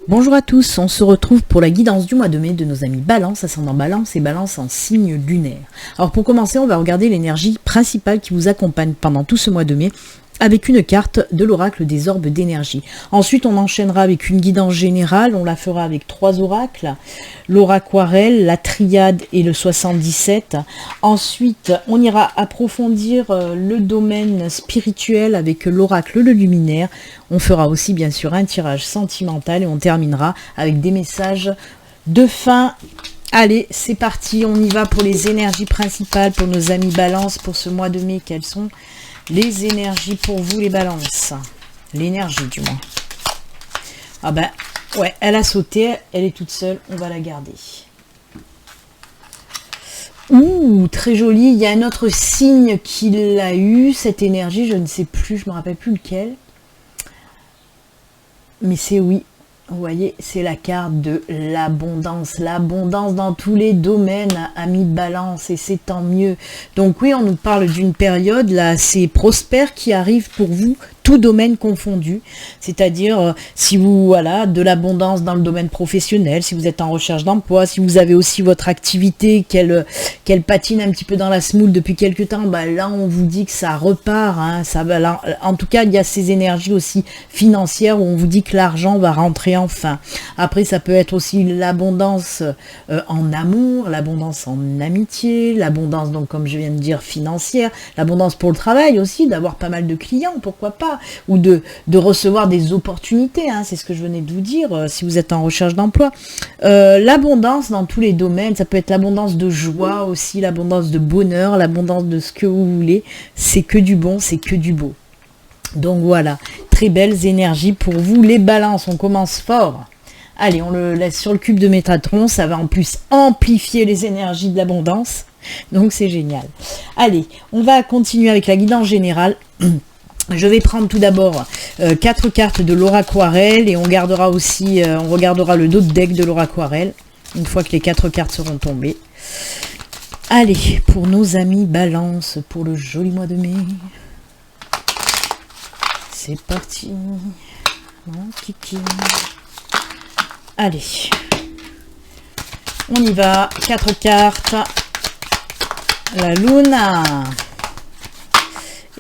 Bonjour à tous, on se retrouve pour la guidance du mois de mai de nos amis Balance, ascendant Balance et Balance en signe lunaire. Alors pour commencer, on va regarder l'énergie principale qui vous accompagne pendant tout ce mois de mai avec une carte de l'oracle des orbes d'énergie. Ensuite, on enchaînera avec une guidance générale, on la fera avec 3 oracles, l'oraquarelle, la triade et le 77. Ensuite, on ira approfondir le domaine spirituel avec l'oracle le luminaire. On fera aussi bien sûr un tirage sentimental et on terminera avec des messages de fin. Allez, c'est parti, on y va pour les énergies principales pour nos amis Balance pour ce mois de mai. Quelles sont les énergies pour vous les balances? L'énergie du moins. Ah ben, ouais, elle a sauté, elle est toute seule, on va la garder. Ouh, très joli, il y a un autre signe qui l'a eu, cette énergie, je ne sais plus, je me rappelle plus lequel. Mais c'est oui. Vous voyez, c'est la carte de l'abondance. L'abondance dans tous les domaines, amis de Balance, et c'est tant mieux. Donc oui, on nous parle d'une période, là, c'est prospère qui arrive pour vous, tout domaine confondu. C'est-à-dire, si vous, voilà, de l'abondance dans le domaine professionnel, si vous êtes en recherche d'emploi, si vous avez aussi votre activité, qu'elle patine un petit peu dans la semoule depuis quelques temps, bah là, on vous dit que ça repart. Hein, ça va, là, en tout cas, il y a ces énergies aussi financières où on vous dit que l'argent va rentrer enfin. Après, ça peut être aussi l'abondance en amour, l'abondance en amitié, l'abondance, donc comme je viens de dire, financière, l'abondance pour le travail aussi, d'avoir pas mal de clients, pourquoi pas, ou de recevoir des opportunités, hein, c'est ce que je venais de vous dire, si vous êtes en recherche d'emploi. L'abondance dans tous les domaines, ça peut être l'abondance de joie aussi, l'abondance de bonheur, l'abondance de ce que vous voulez, c'est que du bon, c'est que du beau. Donc voilà, très belles énergies pour vous les balances, on commence fort. Allez, on le laisse sur le cube de Métatron, ça va en plus amplifier les énergies de l'abondance, donc c'est génial. Allez, on va continuer avec la guidance générale. Je vais prendre tout d'abord 4 cartes de l'oraquarelle et on gardera aussi, on regardera le dos de deck de l'oraquarelle une fois que les 4 cartes seront tombées. Allez, pour nos amis Balance, pour le joli mois de mai. C'est parti. Mon kiki. Allez. On y va. 4 cartes. La Luna.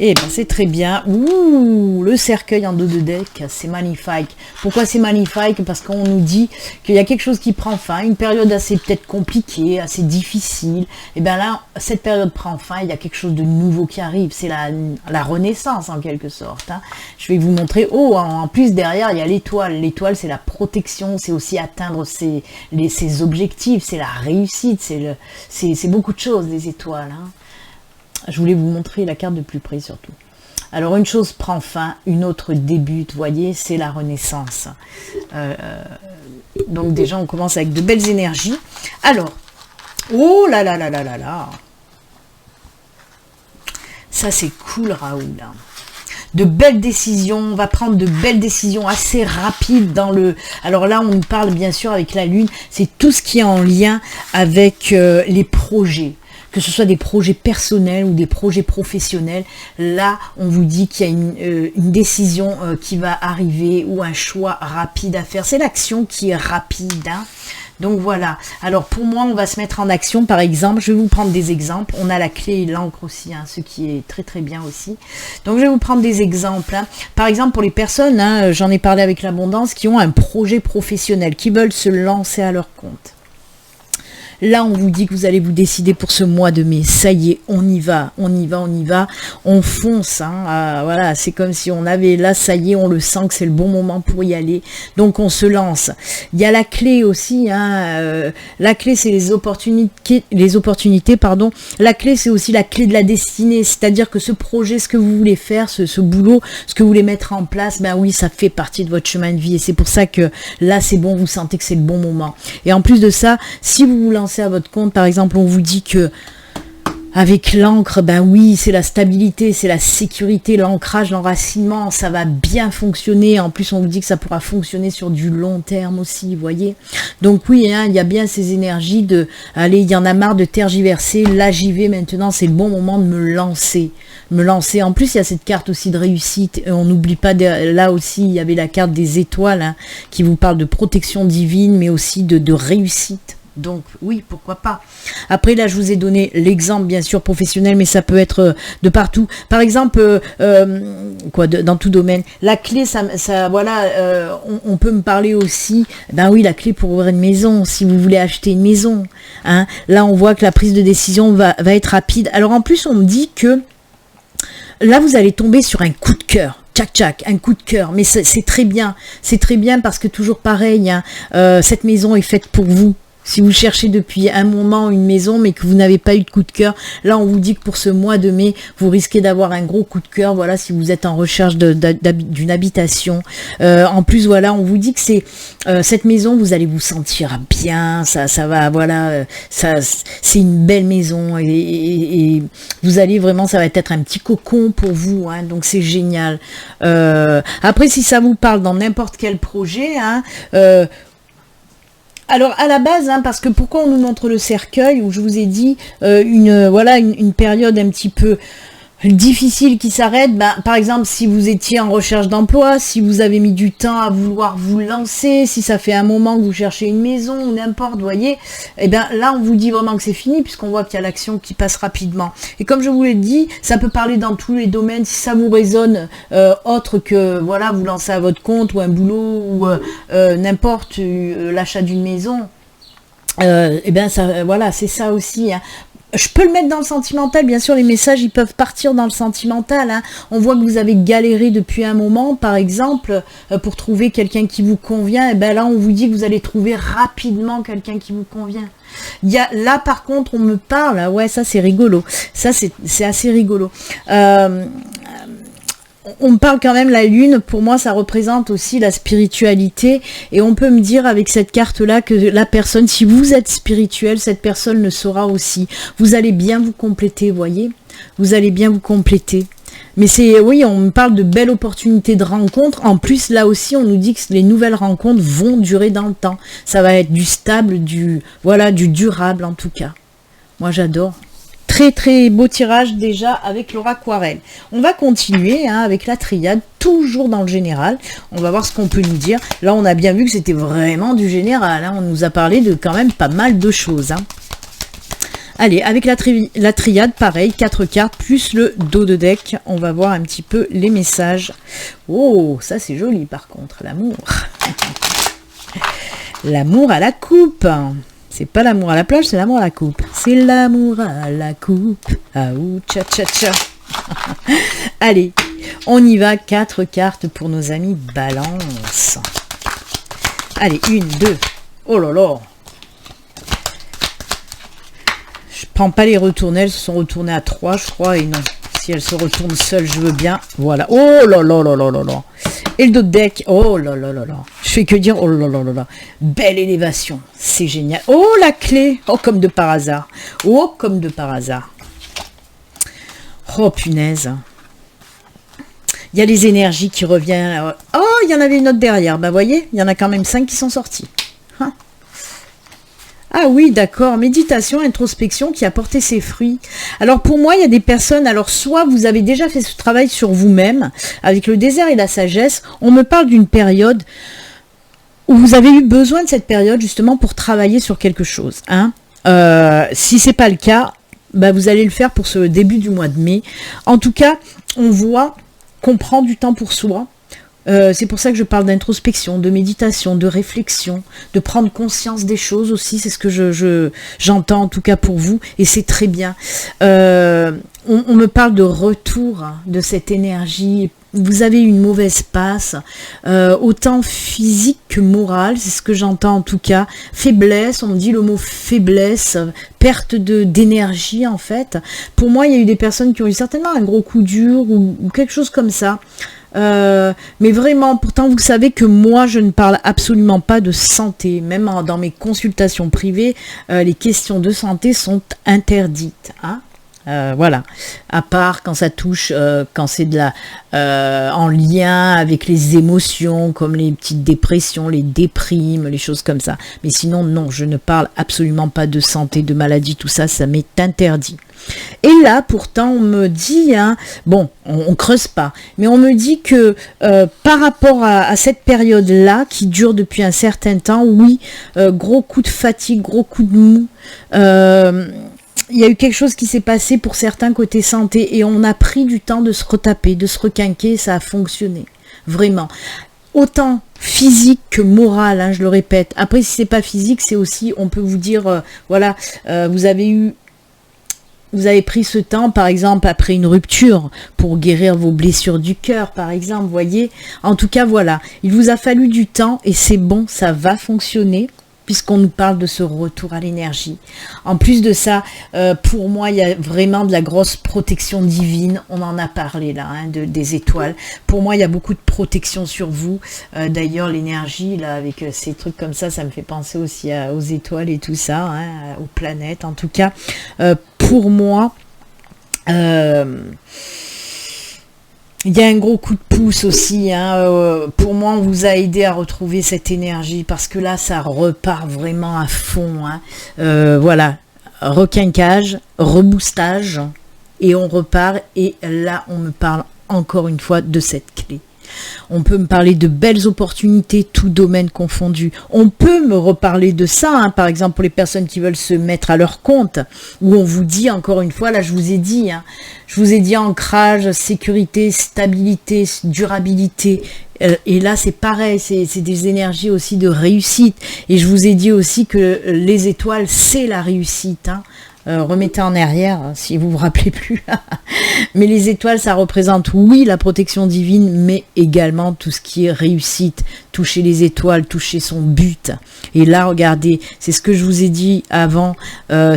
Eh ben c'est très bien. Ouh, le cercueil en dos de deck, c'est magnifique. Pourquoi c'est magnifique? Parce qu'on nous dit qu'il y a quelque chose qui prend fin, une période assez peut-être compliquée, assez difficile. Et bien là, cette période prend fin, il y a quelque chose de nouveau qui arrive. C'est la renaissance en quelque sorte. Hein. Je vais vous montrer. Oh, en plus derrière, il y a l'étoile. L'étoile, c'est la protection, c'est aussi atteindre ses objectifs, c'est la réussite, c'est beaucoup de choses, les étoiles. Hein. Je voulais vous montrer la carte de plus près surtout. Alors une chose prend fin, une autre débute, vous voyez, c'est la renaissance. Donc déjà on commence avec de belles énergies. Alors, oh là là là là là là. Ça c'est cool Raoul. De belles décisions, on va prendre de belles décisions assez rapides dans le... Alors là on nous parle bien sûr avec la lune, c'est tout ce qui est en lien avec les projets. Que ce soit des projets personnels ou des projets professionnels, là, on vous dit qu'il y a une décision qui va arriver ou un choix rapide à faire. C'est l'action qui est rapide. Hein. Donc voilà. Alors pour moi, on va se mettre en action. Par exemple, je vais vous prendre des exemples. On a la clé et l'encre aussi, hein, ce qui est très très bien aussi. Donc je vais vous prendre des exemples. Hein. Par exemple, pour les personnes, hein, j'en ai parlé avec l'abondance, qui ont un projet professionnel, qui veulent se lancer à leur compte. Là, on vous dit que vous allez vous décider pour ce mois de mai. Ça y est, on y va, on y va, on y va. On fonce. Hein. Voilà, c'est comme si on avait là, ça y est, on le sent que c'est le bon moment pour y aller. Donc, on se lance. Il y a la clé aussi. Hein. La clé, c'est les opportunités, pardon. La clé, c'est aussi la clé de la destinée. C'est-à-dire que ce projet, ce que vous voulez faire, ce boulot, ce que vous voulez mettre en place, ben oui, ça fait partie de votre chemin de vie. Et c'est pour ça que là, c'est bon, vous sentez que c'est le bon moment. Et en plus de ça, si vous vous lancez à votre compte, par exemple, on vous dit que Avec l'encre, ben oui, c'est la stabilité, c'est la sécurité, l'ancrage, l'enracinement, ça va bien fonctionner. En plus, on vous dit que ça pourra fonctionner sur du long terme aussi, vous voyez. Donc oui, hein, il y a bien ces énergies de, allez, il y en a marre de tergiverser, là j'y vais maintenant, c'est le bon moment de me lancer. Me lancer. En plus, il y a cette carte aussi de réussite. Et on n'oublie pas, là aussi, il y avait la carte des étoiles, hein, qui vous parle de protection divine, mais aussi de réussite. Donc oui, pourquoi pas. Après là, je vous ai donné l'exemple bien sûr professionnel, mais ça peut être de partout. Par exemple, dans tout domaine. La clé, ça voilà, on peut me parler aussi. Ben oui, la clé pour ouvrir une maison. Si vous voulez acheter une maison, hein, là on voit que la prise de décision va être rapide. Alors en plus, on me dit que là vous allez tomber sur un coup de cœur. Tchac, un coup de cœur, mais c'est très bien parce que toujours pareil, hein, cette maison est faite pour vous. Si vous cherchez depuis un moment une maison, mais que vous n'avez pas eu de coup de cœur, là on vous dit que pour ce mois de mai, vous risquez d'avoir un gros coup de cœur, voilà, si vous êtes en recherche d'une habitation. En plus, voilà, on vous dit que c'est cette maison, vous allez vous sentir bien, ça va, voilà, c'est une belle maison et vous allez vraiment, ça va être un petit cocon pour vous, hein, donc c'est génial. Après, si ça vous parle dans n'importe quel projet, hein, alors à la base, hein, parce que pourquoi on nous montre le cercueil, où je vous ai dit une période un petit peu difficile qui s'arrête, par exemple si vous étiez en recherche d'emploi, si vous avez mis du temps à vouloir vous lancer, si ça fait un moment que vous cherchez une maison ou n'importe, vous voyez, et bien là on vous dit vraiment que c'est fini puisqu'on voit qu'il y a l'action qui passe rapidement. Et comme je vous l'ai dit, ça peut parler dans tous les domaines, si ça vous résonne autre que voilà, vous lancez à votre compte ou un boulot ou n'importe, l'achat d'une maison, et bien ça, voilà, c'est ça aussi, hein. Je peux le mettre dans le sentimental, bien sûr, les messages, ils peuvent partir dans le sentimental, hein. On voit que vous avez galéré depuis un moment, par exemple, pour trouver quelqu'un qui vous convient, et ben là, on vous dit que vous allez trouver rapidement quelqu'un qui vous convient. Là, par contre, on me parle, ouais, ça, c'est rigolo. Ça, c'est assez rigolo. On me parle quand même, la lune, pour moi ça représente aussi la spiritualité, et on peut me dire avec cette carte là que la personne, si vous êtes spirituel, cette personne le saura aussi. Vous allez bien vous compléter, voyez, vous allez bien vous compléter. Mais c'est, oui, on me parle de belles opportunités de rencontres. En plus, là aussi, on nous dit que les nouvelles rencontres vont durer dans le temps. Ça va être du stable, du durable en tout cas. Moi j'adore. Très très beau tirage déjà avec Laura Aquarelle. On va continuer, hein, avec la triade, toujours dans le général. On va voir ce qu'on peut nous dire. Là, on a bien vu que c'était vraiment du général, hein. On nous a parlé de quand même pas mal de choses, hein. Allez, avec la triade, pareil, 4 cartes, plus le dos de deck. On va voir un petit peu les messages. Oh, ça c'est joli par contre, l'amour. L'amour à la coupe. C'est pas l'amour à la plage, c'est l'amour à la coupe. C'est l'amour à la coupe. Ah ou tcha tcha tcha. Allez, on y va. 4 cartes pour nos amis Balance. Allez, 1, 2. Oh là là. Je prends pas les retournées, elles se sont retournées à 3, je crois, et non. Si elles se retournent seules, je veux bien. Voilà. Oh là là là là là là. Et le dos de deck, oh là là là là. Je fais que dire, oh là là là là. Belle élévation, c'est génial. Oh, la clé, oh, comme de par hasard. Oh, comme de par hasard. Oh, punaise. Il y a les énergies qui reviennent. Oh, il y en avait une autre derrière. Bah, voyez, il y en a quand même 5 qui sont sortis. Hein? Ah oui, d'accord, méditation, introspection qui a porté ses fruits. Alors pour moi, il y a des personnes, alors soit vous avez déjà fait ce travail sur vous-même, avec le désert et la sagesse, on me parle d'une période où vous avez eu besoin de cette période justement pour travailler sur quelque chose, hein. Si c'est pas le cas, bah vous allez le faire pour ce début du mois de mai. En tout cas, on voit qu'on prend du temps pour soi. C'est pour ça que je parle d'introspection, de méditation, de réflexion, de prendre conscience des choses aussi, c'est ce que j'entends en tout cas pour vous, et c'est très bien. On me parle de retour, hein, de cette énergie. Vous avez une mauvaise passe, autant physique que morale, c'est ce que j'entends en tout cas. Faiblesse, on me dit le mot faiblesse, perte d'énergie en fait. Pour moi, il y a eu des personnes qui ont eu certainement un gros coup dur ou quelque chose comme ça. Mais vraiment, pourtant vous savez que moi je ne parle absolument pas de santé, même dans mes consultations privées, les questions de santé sont interdites, hein. Voilà. À part quand ça touche, quand c'est de la en lien avec les émotions, comme les petites dépressions, les déprimes, les choses comme ça. Mais sinon, non, je ne parle absolument pas de santé, de maladie, tout ça, ça m'est interdit. Et là, pourtant, on me dit, hein, bon, on creuse pas, mais on me dit que par rapport à cette période-là, qui dure depuis un certain temps, oui, gros coup de fatigue, gros coup de mou, il y a eu quelque chose qui s'est passé pour certains côté santé, et on a pris du temps de se retaper, de se requinquer, ça a fonctionné, vraiment. Autant physique que moral, hein, je le répète. Après, si c'est pas physique, c'est aussi, on peut vous dire, voilà, vous avez pris ce temps, par exemple, après une rupture, pour guérir vos blessures du cœur, par exemple, vous voyez. En tout cas, voilà, il vous a fallu du temps, et c'est bon, ça va fonctionner, puisqu'on nous parle de ce retour à l'énergie. En plus de ça, pour moi, il y a vraiment de la grosse protection divine. On en a parlé là, hein, des étoiles. Pour moi, il y a beaucoup de protection sur vous. D'ailleurs, l'énergie, là, avec ces trucs comme ça me fait penser aussi aux étoiles et tout ça, hein, aux planètes. En tout cas, pour moi, il y a un gros coup de pouce aussi, hein, pour moi on vous a aidé à retrouver cette énergie, parce que là ça repart vraiment à fond, hein. Voilà, requinquage, reboostage, et on repart, et là on me parle encore une fois de cette clé. On peut me parler de belles opportunités, tout domaine confondu. On peut me reparler de ça, hein, par exemple pour les personnes qui veulent se mettre à leur compte, où on vous dit encore une fois, là je vous ai dit, hein, ancrage, sécurité, stabilité, durabilité. Et là c'est pareil, c'est des énergies aussi de réussite. Et je vous ai dit aussi que les étoiles, c'est la réussite, hein. Remettez en arrière si vous vous rappelez plus. Mais les étoiles, ça représente, oui, la protection divine, mais également tout ce qui est réussite. Toucher les étoiles, toucher son but. Et là, regardez, c'est ce que je vous ai dit avant.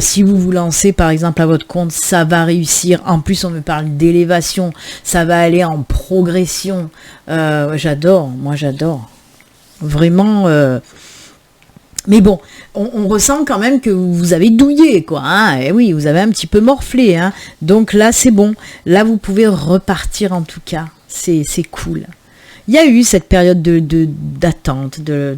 Si vous vous lancez, par exemple, à votre compte, ça va réussir. En plus, on me parle d'élévation. Ça va aller en progression. J'adore, moi j'adore. Vraiment... Mais bon, on ressent quand même que vous avez douillé, quoi. Hein, et oui, vous avez un petit peu morflé. Hein, donc là, c'est bon. Là, vous pouvez repartir en tout cas. C'est cool. Il y a eu cette période d'attente, de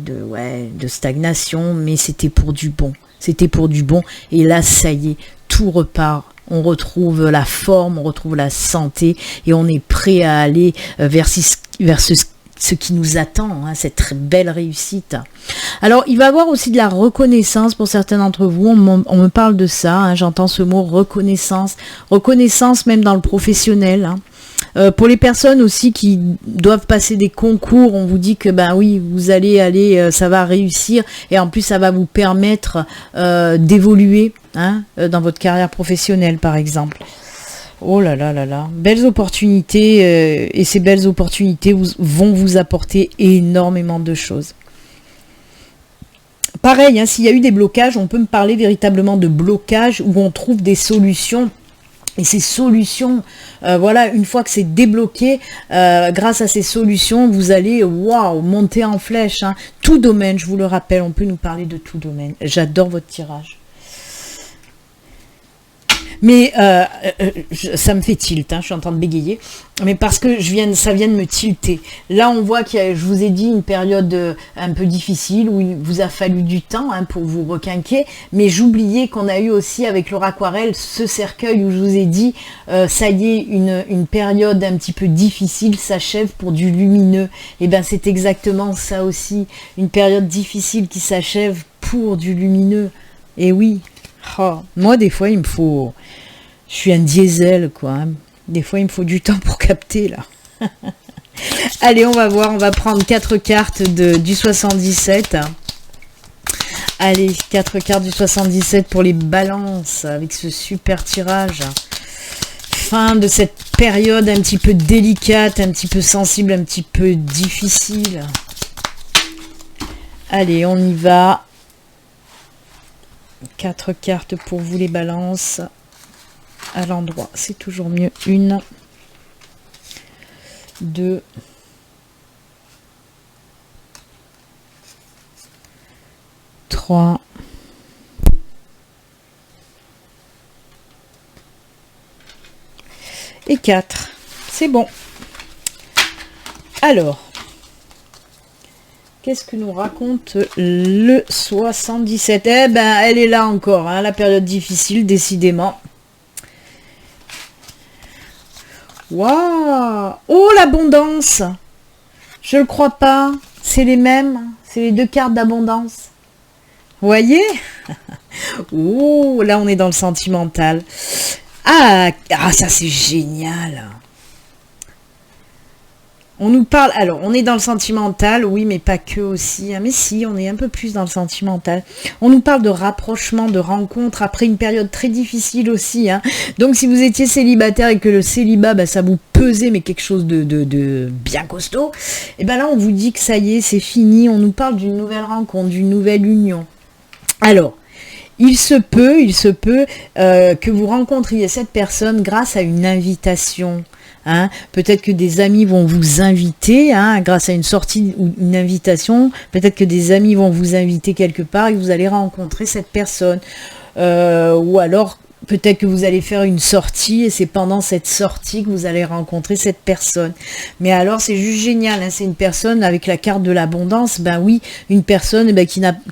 stagnation, mais c'était pour du bon. C'était pour du bon. Et là, ça y est, tout repart. On retrouve la forme, on retrouve la santé, et on est prêt à aller vers ce qui nous attend, hein, cette très belle réussite. Alors, il va y avoir aussi de la reconnaissance pour certains d'entre vous. On me parle de ça, hein, j'entends ce mot reconnaissance. Reconnaissance même dans le professionnel. Hein. Pour les personnes aussi qui doivent passer des concours, on vous dit que ben oui, vous allez aller, ça va réussir, et en plus ça va vous permettre d'évoluer, hein, dans votre carrière professionnelle par exemple. Oh là là là là, belles opportunités, et ces belles opportunités vont vous apporter énormément de choses. Pareil, hein, s'il y a eu des blocages, on peut me parler véritablement de blocages où on trouve des solutions. Et ces solutions, voilà, une fois que c'est débloqué, grâce à ces solutions, vous allez, waouh, monter en flèche. Hein. Tout domaine, je vous le rappelle, on peut nous parler de tout domaine. J'adore votre tirage. Mais ça me fait tilt, hein, je suis en train de bégayer, mais parce que ça vient de me tilter. Là, on voit qu'il y a, je vous ai dit, une période un peu difficile où il vous a fallu du temps, hein, pour vous requinquer, mais j'oubliais qu'on a eu aussi avec Laura Aquarelle ce cercueil où je vous ai dit, ça y est, une période un petit peu difficile s'achève pour du lumineux. Et bien c'est exactement ça aussi, une période difficile qui s'achève pour du lumineux. Et oui. Oh, moi, des fois, il me faut... Je suis un diesel, quoi. Hein. Des fois, il me faut du temps pour capter, là. Allez, on va voir. On va prendre 4 cartes du 77. Allez, 4 cartes du 77 pour les balances, avec ce super tirage. Fin de cette période un petit peu délicate, un petit peu sensible, un petit peu difficile. Allez, on y va. 4 cartes pour vous les balances à l'endroit, c'est toujours mieux. 1, 2, 3, 4. C'est bon. Alors, qu'est-ce que nous raconte le 77? Eh ben, elle est là encore, hein, la période difficile, décidément. Waouh! Oh, l'abondance! Je le crois pas. C'est les mêmes. C'est les 2 cartes d'abondance. Vous voyez? Oh, là, on est dans le sentimental. Ah, ça, c'est génial. On nous parle, alors on est dans le sentimental, oui, mais pas que aussi, hein, mais si, on est un peu plus dans le sentimental. On nous parle de rapprochement, de rencontre, après une période très difficile aussi. Hein. Donc si vous étiez célibataire et que le célibat, bah, ça vous pesait, mais quelque chose de bien costaud, et ben là on vous dit que ça y est, c'est fini, on nous parle d'une nouvelle rencontre, d'une nouvelle union. Alors, il se peut que vous rencontriez cette personne grâce à une invitation. Hein, peut-être que des amis vont vous inviter, hein, grâce à une sortie ou une invitation. Peut-être que des amis vont vous inviter quelque part et que vous allez rencontrer cette personne. Ou alors, peut-être que vous allez faire une sortie et c'est pendant cette sortie que vous allez rencontrer cette personne. Mais alors, c'est juste génial. Hein, c'est une personne avec la carte de l'abondance. Ben oui, une personne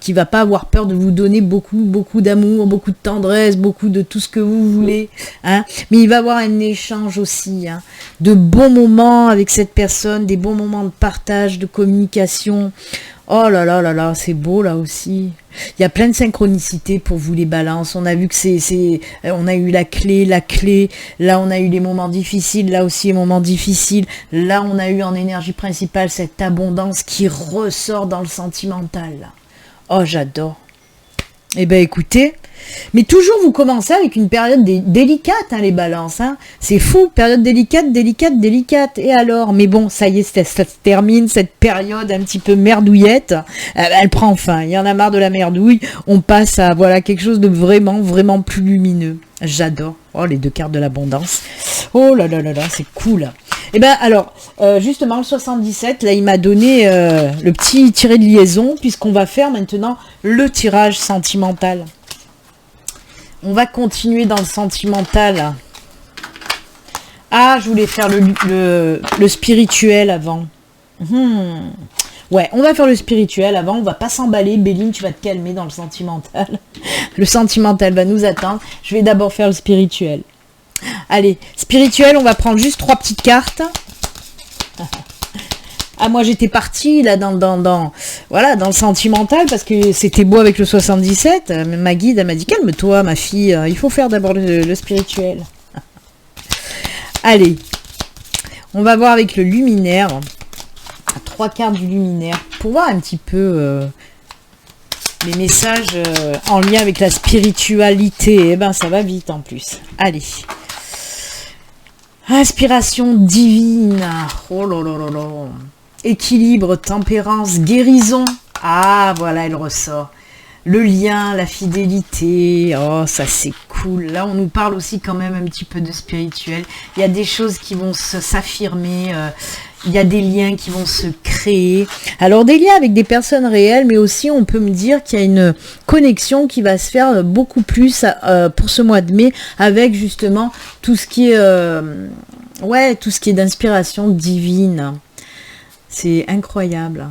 qui va pas avoir peur de vous donner beaucoup d'amour, beaucoup de tendresse, beaucoup de tout ce que vous voulez. Hein. Mais il va y avoir un échange aussi, hein, de bons moments avec cette personne, des bons moments de partage, de communication. Oh là là là là, c'est beau là aussi. Il y a plein de synchronicité pour vous les balances. On a vu que on a eu la clé. Là, on a eu les moments difficiles. Là aussi, les moments difficiles. Là, on a eu en énergie principale cette abondance qui ressort dans le sentimental. Là. Oh, j'adore. Eh ben, écoutez, mais toujours vous commencez avec une période délicate, hein, les balances. Hein. C'est fou, période délicate. Et alors? Mais bon, ça y est, ça se termine, cette période un petit peu merdouillette. Elle prend fin. Il y en a marre de la merdouille. On passe à voilà quelque chose de vraiment plus lumineux. J'adore. Oh, les 2 cartes de l'abondance. Oh là là là là, c'est cool. Eh ben alors, justement, le 77, là, il m'a donné le petit tiré de liaison, puisqu'on va faire maintenant le tirage sentimental. On va continuer dans le sentimental. Ah, je voulais faire le spirituel avant. Ouais, on va faire le spirituel avant. On va pas s'emballer. Béline, tu vas te calmer dans le sentimental. Le sentimental va nous attendre. Je vais d'abord faire le spirituel. Allez, spirituel, on va prendre juste 3 petites cartes. Ah, moi j'étais partie là dans le sentimental parce que c'était beau avec le 77. Ma guide, elle m'a dit calme-toi ma fille, il faut faire d'abord le spirituel. Allez, on va voir avec le luminaire. 3 cartes du luminaire pour voir un petit peu les messages en lien avec la spiritualité. Eh ben ça va vite en plus. Allez. Inspiration divine. Oh là là là là. Équilibre, tempérance, guérison. Ah, voilà, elle ressort. Le lien, la fidélité. Oh, ça c'est cool. Là, on nous parle aussi quand même un petit peu de spirituel. Il y a des choses qui vont s'affirmer. Il y a des liens qui vont se créer. Alors, des liens avec des personnes réelles, mais aussi, on peut me dire qu'il y a une connexion qui va se faire beaucoup plus pour ce mois de mai avec justement tout ce qui est, tout ce qui est d'inspiration divine. C'est incroyable.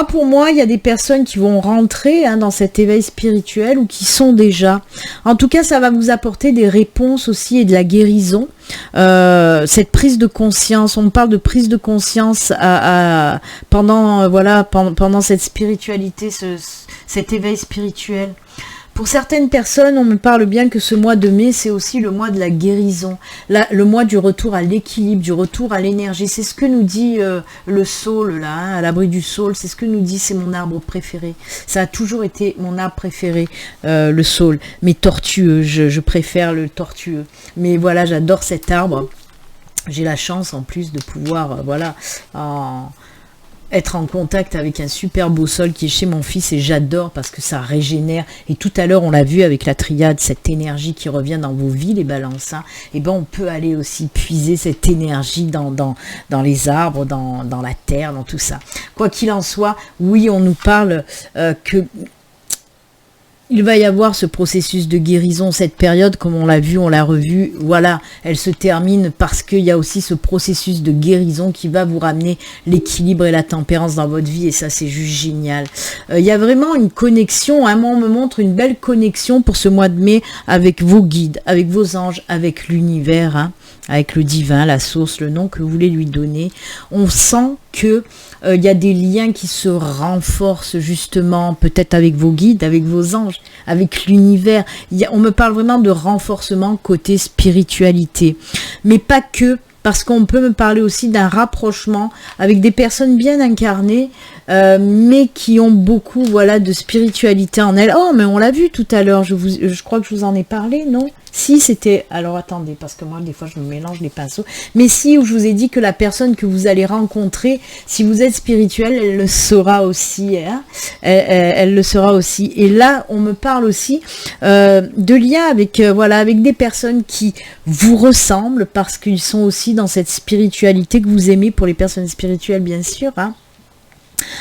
Pour moi, il y a des personnes qui vont rentrer dans cet éveil spirituel ou qui sont déjà. En tout cas, ça va vous apporter des réponses aussi et de la guérison. Cette prise de conscience, on parle de prise de conscience pendant cette spiritualité, cet éveil spirituel. Pour certaines personnes, on me parle bien que ce mois de mai, c'est aussi le mois de la guérison, le mois du retour à l'équilibre, du retour à l'énergie. C'est ce que nous dit le saule, là, à l'abri du saule, c'est ce que nous dit, c'est mon arbre préféré. Ça a toujours été mon arbre préféré, le saule. Mais tortueux, je préfère le tortueux. Mais voilà, j'adore cet arbre. J'ai la chance en plus de pouvoir, être en contact avec un super beau sol qui est chez mon fils et j'adore parce que ça régénère. Et tout à l'heure, on l'a vu avec la triade, cette énergie qui revient dans vos vies, les balances. Hein. Et ben, on peut aller aussi puiser cette énergie dans les arbres, dans la terre, dans tout ça. Quoi qu'il en soit, oui, on nous parle que il va y avoir ce processus de guérison, cette période, comme on l'a vu, on l'a revu, voilà, elle se termine parce qu'il y a aussi ce processus de guérison qui va vous ramener l'équilibre et la tempérance dans votre vie, et ça c'est juste génial. Il y a vraiment une connexion, hein, moi on me montre une belle connexion pour ce mois de mai avec vos guides, avec vos anges, avec l'univers, hein, avec le divin, la source, le nom que vous voulez lui donner. On sent que il y a des liens qui se renforcent justement, peut-être avec vos guides, avec vos anges, avec l'univers. On me parle vraiment de renforcement côté spiritualité. Mais pas que, parce qu'on peut me parler aussi d'un rapprochement avec des personnes bien incarnées, mais qui ont beaucoup, voilà, de spiritualité en elles. Oh, mais on l'a vu tout à l'heure, je crois que je vous en ai parlé, non ? Si, c'était... Alors, attendez, parce que moi, des fois, je me mélange les pinceaux. Mais si, où je vous ai dit que la personne que vous allez rencontrer, si vous êtes spirituel, elle le saura aussi. Hein, elle le saura aussi. Et là, on me parle aussi de liens avec, voilà, avec des personnes qui vous ressemblent, parce qu'ils sont aussi dans cette spiritualité que vous aimez, pour les personnes spirituelles, bien sûr, hein.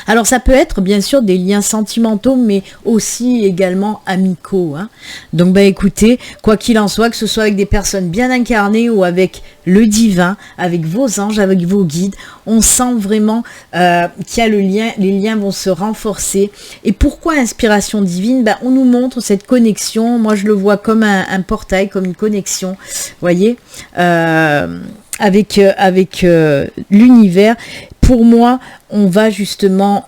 Alors ça peut être bien sûr des liens sentimentaux, mais aussi également amicaux, hein. Donc bah écoutez, quoi qu'il en soit, que ce soit avec des personnes bien incarnées ou avec le divin, avec vos anges, avec vos guides, on sent vraiment qu'il y a le lien, les liens vont se renforcer. Et pourquoi inspiration divine ? On nous montre cette connexion, moi je le vois comme un portail, comme une connexion, vous voyez, avec l'univers. Pour moi, on va justement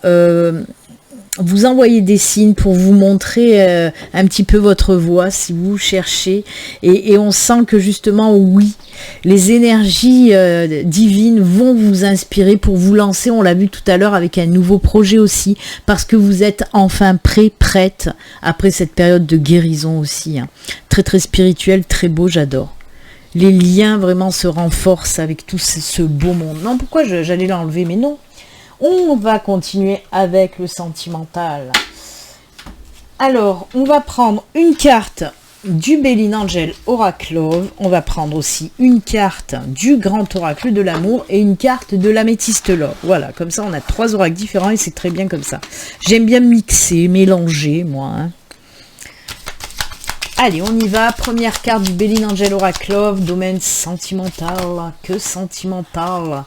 vous envoyer des signes pour vous montrer un petit peu votre voie si vous cherchez. Et on sent que justement, oui, les énergies divines vont vous inspirer pour vous lancer. On l'a vu tout à l'heure avec un nouveau projet aussi, parce que vous êtes enfin prête, après cette période de guérison aussi, hein. Très très spirituel, très beau, j'adore. Les liens vraiment se renforcent avec tout ce beau monde. Non, pourquoi j'allais l'enlever? Mais non. On va continuer avec le sentimental. Alors, on va prendre une carte du Béline Angel Oracle Love. On va prendre aussi une carte du Grand Oracle de l'amour et une carte de l'Améthyste Love. Voilà, comme ça, on a 3 oracles différents et c'est très bien comme ça. J'aime bien mixer, mélanger, moi, hein. Allez, on y va. Première carte du Béline Angel Oracle Love, domaine sentimental. Que sentimental.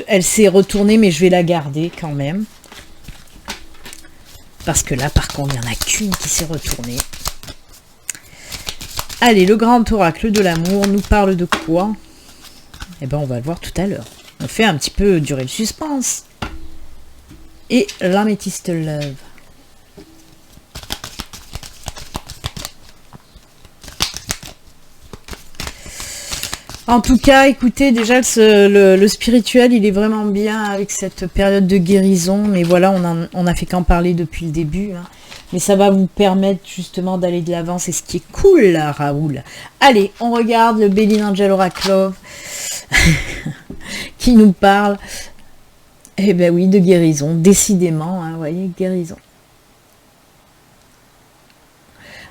Elle s'est retournée, mais je vais la garder quand même. Parce que là, par contre, il n'y en a qu'une qui s'est retournée. Allez, le Grand Oracle de l'amour nous parle de quoi? Eh bien, on va le voir tout à l'heure. On fait un petit peu durer le suspense. Et l'Améthyste Love. En tout cas, écoutez, déjà, le spirituel, il est vraiment bien avec cette période de guérison. Mais voilà, on a fait qu'en parler depuis le début, hein. Mais ça va vous permettre justement d'aller de l'avant. C'est ce qui est cool, là, Raoul. Allez, on regarde le Béline Angel Oracle Love qui nous parle, eh ben oui, de guérison. Décidément, hein, vous voyez, guérison.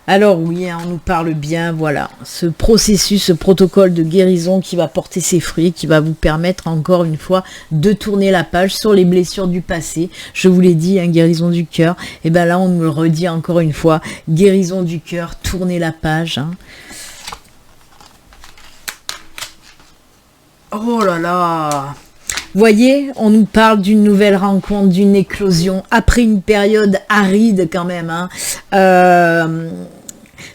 Alors oui, hein, on nous parle bien, voilà, ce processus, ce protocole de guérison qui va porter ses fruits, qui va vous permettre encore une fois de tourner la page sur les blessures du passé. Je vous l'ai dit, hein, guérison du cœur. Et bien là, on nous le redit encore une fois, guérison du cœur, tourner la page, hein. Oh là là! Voyez, on nous parle d'une nouvelle rencontre, d'une éclosion, après une période aride quand même, hein.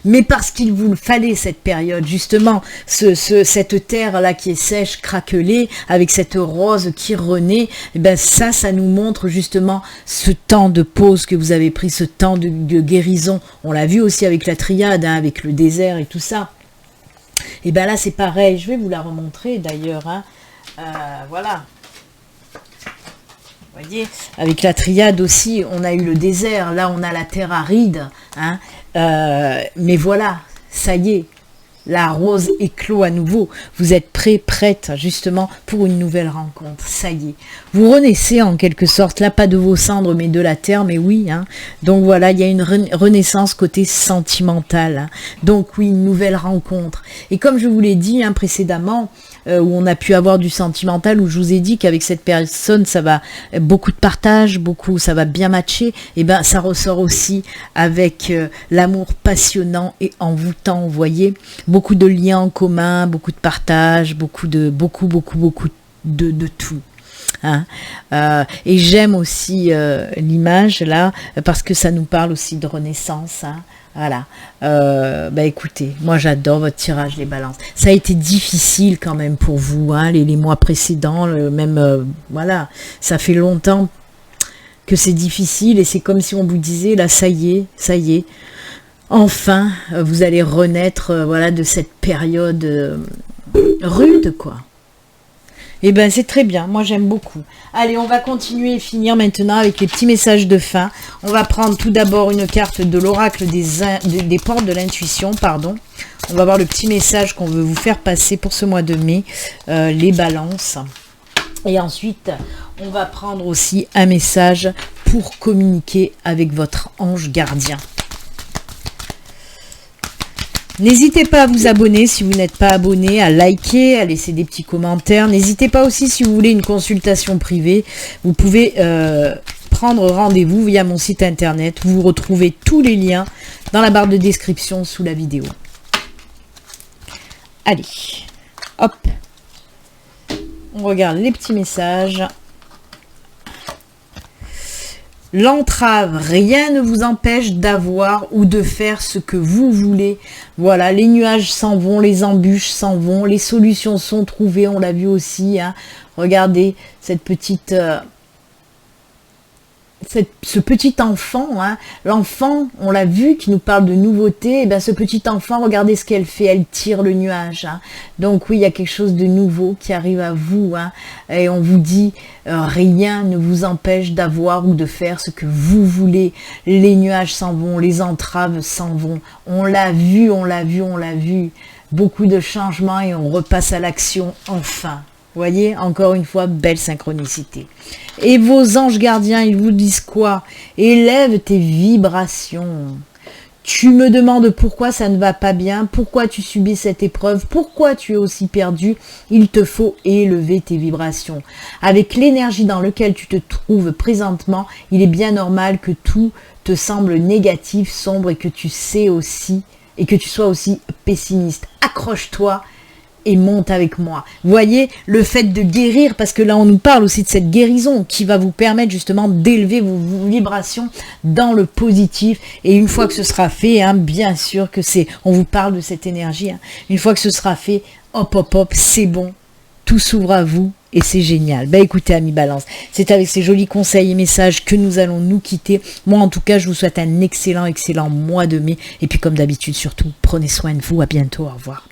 Mais parce qu'il vous fallait cette période, justement, cette terre-là qui est sèche, craquelée, avec cette rose qui renaît, et ben ça nous montre justement ce temps de pause que vous avez pris, ce temps de guérison. On l'a vu aussi avec la triade, hein, avec le désert et tout ça. Et ben là, c'est pareil, je vais vous la remontrer d'ailleurs, hein. Voilà. Vous voyez, avec la triade aussi, on a eu le désert, là on a la terre aride, hein, mais voilà, ça y est, la rose éclot à nouveau, vous êtes prête justement pour une nouvelle rencontre, ça y est, vous renaissez en quelque sorte, là pas de vos cendres mais de la terre, mais oui, hein. Donc voilà, il y a une renaissance côté sentimental, hein. Donc oui, une nouvelle rencontre, et comme je vous l'ai dit, hein, précédemment, où on a pu avoir du sentimental, où je vous ai dit qu'avec cette personne, ça va beaucoup de partage, ça va bien matcher, et ben ça ressort aussi avec l'amour passionnant et envoûtant, vous voyez, beaucoup de liens en commun, beaucoup de partage, beaucoup de tout. Hein. Et j'aime aussi l'image là parce que ça nous parle aussi de renaissance. Hein. Voilà. Bah écoutez, moi j'adore votre tirage les balances. Ça a été difficile quand même pour vous, hein, les mois précédents, voilà, ça fait longtemps que c'est difficile et c'est comme si on vous disait là ça y est. Enfin, vous allez renaître, voilà, de cette période rude, quoi. Et ben c'est très bien, moi j'aime beaucoup. Allez, on va continuer et finir maintenant avec les petits messages de fin. On va prendre tout d'abord une carte de l'oracle des portes de l'intuition, pardon. On va voir le petit message qu'on veut vous faire passer pour ce mois de mai, les balances. Et ensuite, on va prendre aussi un message pour communiquer avec votre ange gardien. N'hésitez pas à vous abonner si vous n'êtes pas abonné, à liker, à laisser des petits commentaires. N'hésitez pas aussi si vous voulez une consultation privée. Vous pouvez prendre rendez-vous via mon site internet. Vous retrouvez tous les liens dans la barre de description sous la vidéo. Allez, hop. On regarde les petits messages. L'entrave, rien ne vous empêche d'avoir ou de faire ce que vous voulez. Voilà, les nuages s'en vont, les embûches s'en vont, les solutions sont trouvées, on l'a vu aussi. Hein. Regardez cette petite... ce petit enfant, hein, l'enfant, on l'a vu, qui nous parle de nouveauté, et bien ce petit enfant, regardez ce qu'elle fait, elle tire le nuage. Hein. Donc oui, il y a quelque chose de nouveau qui arrive à vous, hein, et on vous dit, rien ne vous empêche d'avoir ou de faire ce que vous voulez. Les nuages s'en vont, les entraves s'en vont. On l'a vu, on l'a vu, on l'a vu. Beaucoup de changements et on repasse à l'action enfin. Vous voyez, encore une fois, belle synchronicité. Et vos anges gardiens, ils vous disent quoi? Élève tes vibrations. Tu me demandes pourquoi ça ne va pas bien, pourquoi tu subis cette épreuve, pourquoi tu es aussi perdu. Il te faut élever tes vibrations. Avec l'énergie dans laquelle tu te trouves présentement, il est bien normal que tout te semble négatif, sombre et que tu sais aussi, et que tu sois aussi pessimiste. Accroche-toi et monte avec moi. Vous voyez, le fait de guérir, parce que là on nous parle aussi de cette guérison qui va vous permettre justement d'élever vos vibrations dans le positif. Et une fois que ce sera fait, hein, bien sûr que on vous parle de cette énergie, hein, une fois que ce sera fait, hop, c'est bon, tout s'ouvre à vous et c'est génial. Bah écoutez, amis Balance, c'est avec ces jolis conseils et messages que nous allons nous quitter. Moi en tout cas, je vous souhaite un excellent mois de mai. Et puis comme d'habitude, surtout, prenez soin de vous. À bientôt, au revoir.